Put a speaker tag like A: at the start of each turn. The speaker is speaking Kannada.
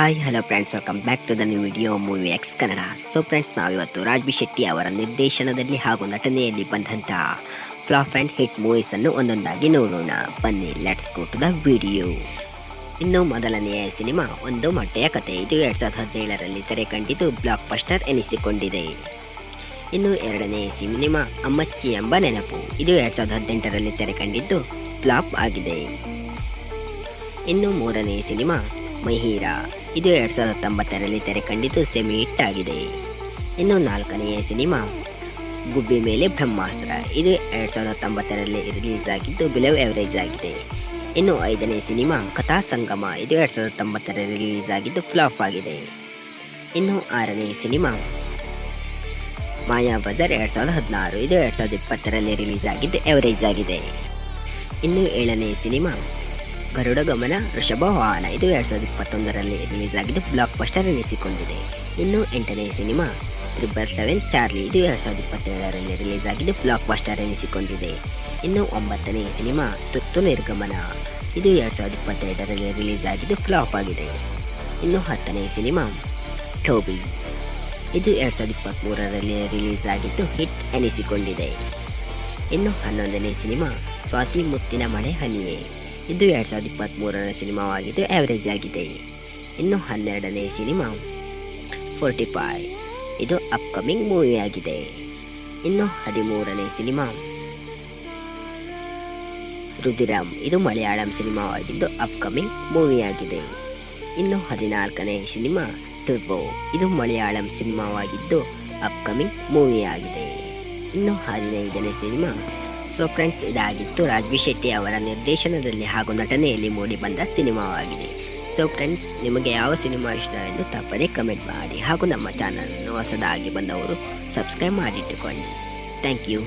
A: Hi hello friends, welcome back to the new video movie X Kannada. So friends, ನಾವಿವತ್ತು ರಾಜ್ ಬಿ ಶೆಟ್ಟಿ ಅವರ ನಿರ್ದೇಶನದಲ್ಲಿ ಹಾಗೂ ನಟನೆಯಲ್ಲಿ ಬಂದಂಥ ಫ್ಲಾಪ್ ಆ್ಯಂಡ್ ಹಿಟ್ ಮೂವೀಸನ್ನು ಒಂದೊಂದಾಗಿ ನೋಡೋಣ. ಬನ್ನಿ, let's go to the video. ಇನ್ನು ಮೊದಲನೆಯ ಸಿನಿಮಾ ಒಂದು ಮೊಟ್ಟೆಯ ಕತೆ. ಇದು 2017ರಲ್ಲಿ ತೆರೆ ಕಂಡಿದ್ದು ಬ್ಲಾಕ್ ಬಸ್ಟರ್ ಎನಿಸಿಕೊಂಡಿದೆ. ಇನ್ನು ಎರಡನೇ ಸಿನಿಮಾ ಅಮ್ಮಚ್ಚಿ ಎಂಬ ನೆನಪು. ಇದು 2018ರಲ್ಲಿ ತೆರೆ ಕಂಡಿದ್ದು ಫ್ಲಾಪ್ ಆಗಿದೆ. ಇನ್ನು ಮೂರನೇ ಸಿನಿಮಾ ಮಹಿರ. ಇದು 2019ರಲ್ಲಿ ತೆರೆ ಕಂಡಿದ್ದು ಸೆಮಿ ಹಿಟ್ ಆಗಿದೆ. ಇನ್ನು ನಾಲ್ಕನೆಯ ಸಿನಿಮಾ ಗುಬ್ಬಿ ಮೇಲೆ ಬ್ರಹ್ಮಾಸ್ತ್ರ. ಇದು 2019ರಲ್ಲಿ ರಿಲೀಸ್ ಆಗಿದ್ದು ಬಿಲೋ ಎವರೇಜ್ ಆಗಿದೆ. ಇನ್ನು ಐದನೇ ಸಿನಿಮಾ ಕಥಾ ಸಂಗಮ. ಇದು 2019ರಲ್ಲಿ ರಿಲೀಸ್ ಆಗಿದ್ದು ಫ್ಲಾಪ್ ಆಗಿದೆ. ಇನ್ನು ಆರನೇ ಸಿನಿಮಾ ಮಾಯಾಬಜಾರ್ 2016. ಇದು 2020ರಲ್ಲಿ ರಿಲೀಸ್ ಆಗಿದ್ದು ಎವರೇಜ್ ಆಗಿದೆ. ಇನ್ನು ಏಳನೇ ಸಿನಿಮಾ ಗರುಡ ಗಮನ ವೃಷಭ ವಾಹನ. ಇದು 2021ರಲ್ಲಿ ರಿಲೀಸ್ ಆಗಿದ್ದು ಬ್ಲಾಕ್ ಬಸ್ಟರ್ ಎನಿಸಿಕೊಂಡಿದೆ. ಇನ್ನು ಎಂಟನೇ ಸಿನಿಮಾ 777 ಚಾರ್ಲಿ. ಇದು 2022ರಲ್ಲಿ ರಿಲೀಸ್ ಆಗಿದ್ದು ಬ್ಲಾಕ್ ಬಸ್ಟರ್ ಎನಿಸಿಕೊಂಡಿದೆ. ಇನ್ನು ಒಂಬತ್ತನೇ ಸಿನಿಮಾ ತುರ್ತು ನಿರ್ಗಮನ. ಇದು 2022ರಲ್ಲಿ ರಿಲೀಸ್ ಆಗಿದ್ದು ಫ್ಲಾಪ್ ಆಗಿದೆ. ಇನ್ನು ಹತ್ತನೇ ಸಿನಿಮಾ ಟೋಬಿ. ಇದು 2023ರಲ್ಲಿ ರಿಲೀಸ್ ಆಗಿದ್ದು ಹಿಟ್ ಎನಿಸಿಕೊಂಡಿದೆ. ಇನ್ನು 11ನೇ ಸಿನಿಮಾ ಸ್ವಾತಿ ಮುತ್ತಿನ ಮಳೆ ಹನಿಯೇ. ಇದು 2023ರ ಸಿನಿಮಾವಾಗಿದ್ದು ಆವರೇಜ್ ಆಗಿದೆ. ಇನ್ನು 12ನೇ ಸಿನಿಮಾ 45. ಇದು ಅಪ್ಕಮಿಂಗ್ ಮೂವಿ ಆಗಿದೆ. ಇನ್ನು 13ನೇ ಸಿನಿಮಾ ರುದಿರಾಮ್. ಇದು ಮಲಯಾಳಂ ಸಿನಿಮಾವಾಗಿದ್ದು ಅಪ್ಕಮಿಂಗ್ ಮೂವಿ ಆಗಿದೆ. ಇನ್ನು 14ನೇ ಸಿನಿಮಾ ಟರ್ಬೋ. ಇದು ಮಲಯಾಳಂ ಸಿನಿಮಾವಾಗಿದ್ದು ಅಪ್ಕಮಿಂಗ್ ಮೂವಿ ಆಗಿದೆ. ಇನ್ನು 15ನೇ ಸಿನಿಮಾ. ಸೊ ಫ್ರೆಂಡ್ಸ್, ಇದಾಗಿತ್ತು ರಾಜ್ ಬಿ ಶೆಟ್ಟಿ ಅವರ ನಿರ್ದೇಶನದಲ್ಲಿ ಹಾಗೂ ನಟನೆಯಲ್ಲಿ ಮೂಡಿಬಂದ ಸಿನಿಮಾವಾಗಿದೆ. ಸೊ ಫ್ರೆಂಡ್ಸ್, ನಿಮಗೆ ಯಾವ ಸಿನಿಮಾ ಇಷ್ಟ ಎಂದು ತಪ್ಪದೇ ಕಮೆಂಟ್ ಮಾಡಿ ಹಾಗೂ ನಮ್ಮ ಚಾನಲನ್ನು ಹೊಸದಾಗಿ ಬಂದವರು ಸಬ್ಸ್ಕ್ರೈಬ್ ಮಾಡಿಟ್ಟುಕೊಳ್ಳಿ. Thank you.